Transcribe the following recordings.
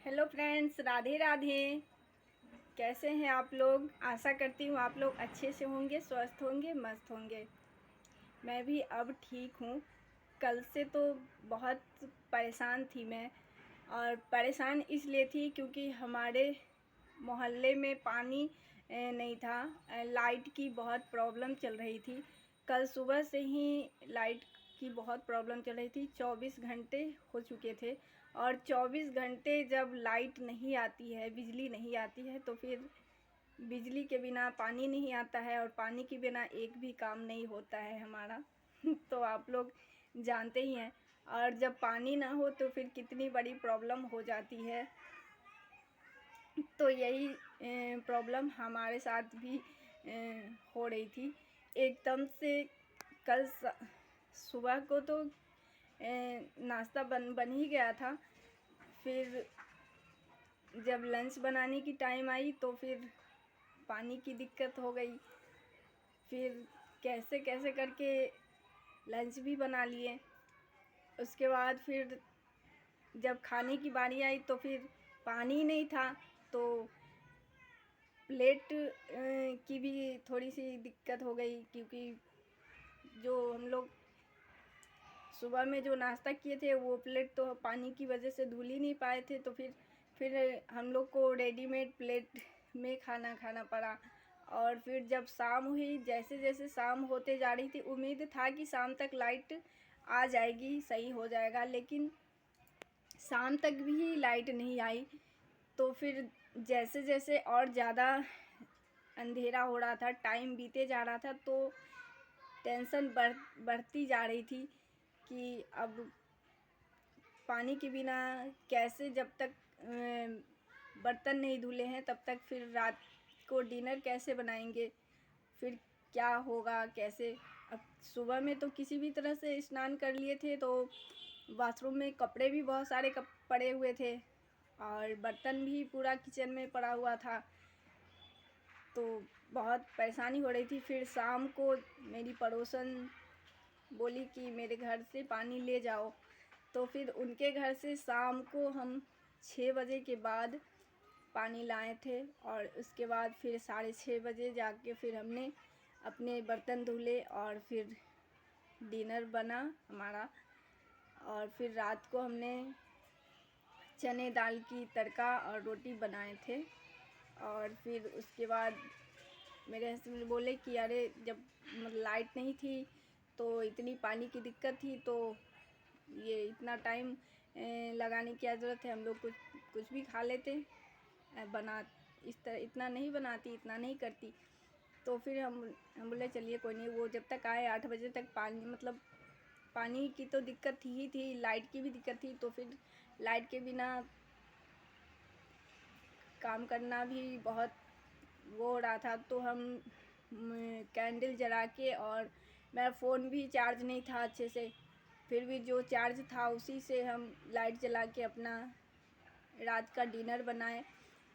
Hello friends, Radhe Radhe. कैसे हैं आप लोग? आशा करती हूँ आप लोग अच्छे से होंगे, स्वस्थ होंगे, मस्त होंगे। मैं भी अब ठीक हूँ। कल से तो बहुत परेशान थी मैं, और परेशान इसलिए थी क्योंकि हमारे मोहल्ले में पानी नहीं था। लाइट की बहुत प्रॉब्लम चल रही थी। कल सुबह से ही लाइट की बहुत प्रॉब्लम चल रही थी। 24 घंटे हो चुके थे, और 24 घंटे जब लाइट नहीं आती है, बिजली नहीं आती है, तो फिर बिजली के बिना पानी नहीं आता है, और पानी के बिना एक भी काम नहीं होता है हमारा। तो आप लोग जानते ही हैं। और जब पानी ना हो तो फिर कितनी बड़ी प्रॉब्लम हो जाती है। तो यही प्रॉब्लम हमारे साथ भी हो रही थी। एकदम से कल सुबह को तो नाश्ता बन ही गया था। फिर जब लंच बनाने की टाइम आई तो फिर पानी की दिक्कत हो गई। फिर कैसे कैसे करके लंच भी बना लिए। उसके बाद फिर जब खाने की बारी आई तो फिर पानी नहीं था, तो प्लेट की भी थोड़ी सी दिक्कत हो गई, क्योंकि जो हम लोग सुबह में जो नाश्ता किए थे वो प्लेट तो पानी की वजह से धुल ही नहीं पाए थे। तो फिर हम लोग को रेडीमेड प्लेट में खाना पड़ा। और फिर जब शाम हुई, जैसे जैसे शाम होते जा रही थी, उम्मीद था कि शाम तक लाइट आ जाएगी, सही हो जाएगा, लेकिन शाम तक भी लाइट नहीं आई। तो फिर जैसे जैसे और ज़्यादा अंधेरा हो रहा था, टाइम बीते जा रहा था, तो टेंशन बढ़ती जा रही थी कि अब पानी के बिना कैसे, जब तक बर्तन नहीं धुले हैं तब तक फिर रात को डिनर कैसे बनाएंगे, फिर क्या होगा, कैसे। अब सुबह में तो किसी भी तरह से स्नान कर लिए थे, तो बाथरूम में कपड़े भी बहुत सारे पड़े हुए थे, और बर्तन भी पूरा किचन में पड़ा हुआ था। तो बहुत परेशानी हो रही थी। फिर शाम को मेरी पड़ोसन बोली कि मेरे घर से पानी ले जाओ। तो फिर उनके घर से शाम को हम 6 बजे के बाद पानी लाए थे, और उसके बाद फिर 6:30 बजे जाके फिर हमने अपने बर्तन धुले, और फिर डिनर बना हमारा। और फिर रात को हमने चने दाल की तड़का और रोटी बनाए थे। और फिर उसके बाद मेरे हस्बैंड बोले कि अरे, जब लाइट नहीं थी तो इतनी पानी की दिक्कत थी, तो ये इतना टाइम लगाने की क्या ज़रूरत है, हम लोग कुछ कुछ भी खा लेते। बना इस तरह इतना नहीं बनाती, इतना नहीं करती। तो फिर हम बोले चलिए कोई नहीं, वो जब तक आए 8 बजे तक पानी, मतलब पानी की तो दिक्कत ही थी, लाइट की भी दिक्कत थी। तो फिर लाइट के बिना काम करना भी बहुत वो हो रहा था। तो हम कैंडल जला के, और मेरा फ़ोन भी चार्ज नहीं था अच्छे से, फिर भी जो चार्ज था उसी से हम लाइट जला के अपना रात का डिनर बनाए।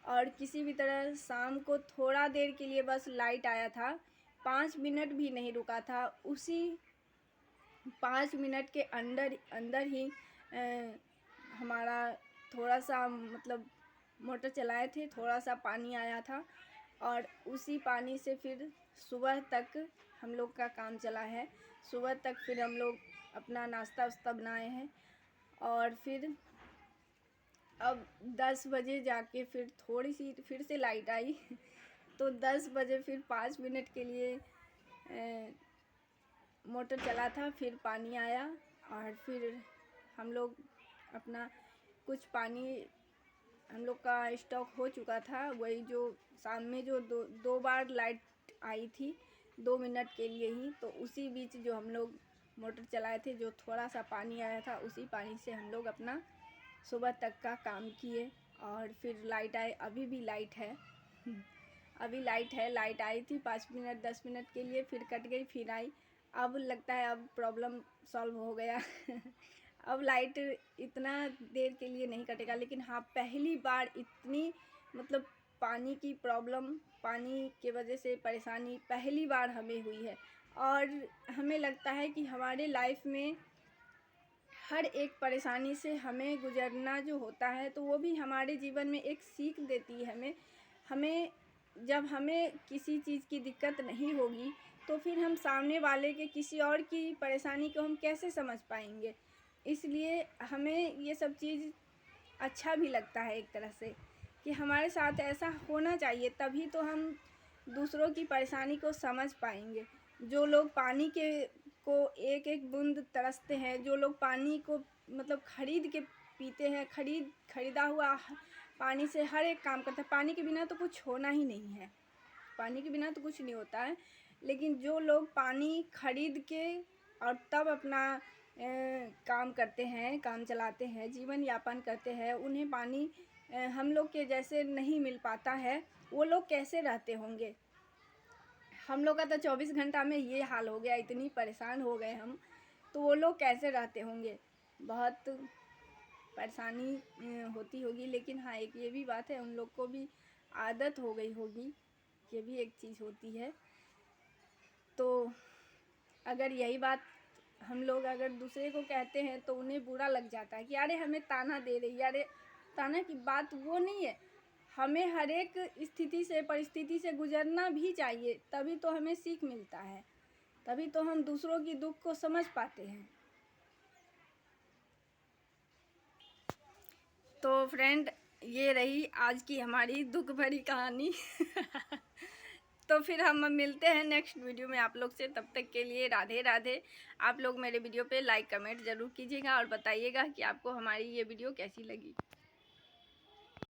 और किसी भी तरह शाम को थोड़ा देर के लिए बस लाइट आया था, 5 मिनट भी नहीं रुका था। उसी 5 मिनट के अंदर अंदर ही हमारा थोड़ा सा, मतलब मोटर चलाए थे, थोड़ा सा पानी आया था, और उसी पानी से फिर सुबह तक हम लोग का काम चला है। सुबह तक फिर हम लोग अपना नाश्ता वास्ता बनाए हैं। और फिर अब 10 बजे जाके फिर थोड़ी सी फिर से लाइट आई। तो 10 बजे फिर 5 मिनट के लिए मोटर चला था, फिर पानी आया, और फिर हम लोग अपना कुछ पानी हम लोग का स्टॉक हो चुका था। वही जो शाम में जो दो बार लाइट आई थी, 2 मिनट के लिए ही, तो उसी बीच जो हम लोग मोटर चलाए थे, जो थोड़ा सा पानी आया था, उसी पानी से हम लोग अपना सुबह तक का काम किए। और फिर लाइट आए, अभी भी लाइट है। अभी लाइट है, लाइट आई थी 5 मिनट 10 मिनट के लिए, फिर कट गई, फिर आई। अब लगता है अब प्रॉब्लम सॉल्व हो गया। अब लाइट इतना देर के लिए नहीं कटेगा। लेकिन हाँ, पहली बार इतनी, मतलब पानी की प्रॉब्लम, पानी के वजह से परेशानी पहली बार हमें हुई है। और हमें लगता है कि हमारे लाइफ में हर एक परेशानी से हमें गुजरना जो होता है तो वो भी हमारे जीवन में एक सीख देती है हमें जब हमें किसी चीज़ की दिक्कत नहीं होगी तो फिर हम सामने वाले के किसी और की परेशानी को हम कैसे समझ पाएंगे। इसलिए हमें ये सब चीज़ अच्छा भी लगता है एक तरह से कि हमारे साथ ऐसा होना चाहिए, तभी तो हम दूसरों की परेशानी को समझ पाएंगे। जो लोग पानी को एक एक बूंद तरसते हैं, जो लोग पानी को मतलब खरीद के पीते हैं, खरीदा हुआ पानी से हर एक काम करते हैं। पानी के बिना तो कुछ होना ही नहीं है, पानी के बिना तो कुछ नहीं होता है। लेकिन जो लोग पानी खरीद के और तब अपना काम करते हैं, काम चलाते हैं, जीवन यापन करते हैं, उन्हें पानी हम लोग के जैसे नहीं मिल पाता है, वो लोग कैसे रहते होंगे। हम लोग का तो 24 घंटा में ये हाल हो गया, इतनी परेशान हो गए हम, तो वो लोग कैसे रहते होंगे। बहुत परेशानी होती होगी। लेकिन हाँ, एक ये भी बात है, उन लोग को भी आदत हो गई होगी, ये भी एक चीज़ होती है। तो अगर यही बात हम लोग अगर दूसरे को कहते हैं तो उन्हें बुरा लग जाता है कि अरे हमें ताना दे रही है। अरे ताना की बात वो नहीं है, हमें हर एक स्थिति से परिस्थिति से गुजरना भी चाहिए, तभी तो हमें सीख मिलता है, तभी तो हम दूसरों की दुख को समझ पाते हैं। तो फ्रेंड, ये रही आज की हमारी दुख भरी कहानी। तो फिर हम मिलते हैं नेक्स्ट वीडियो में आप लोग से। तब तक के लिए राधे राधे। आप लोग मेरे वीडियो पे लाइक कमेंट ज़रूर कीजिएगा और बताइएगा कि आपको हमारी ये वीडियो कैसी लगी।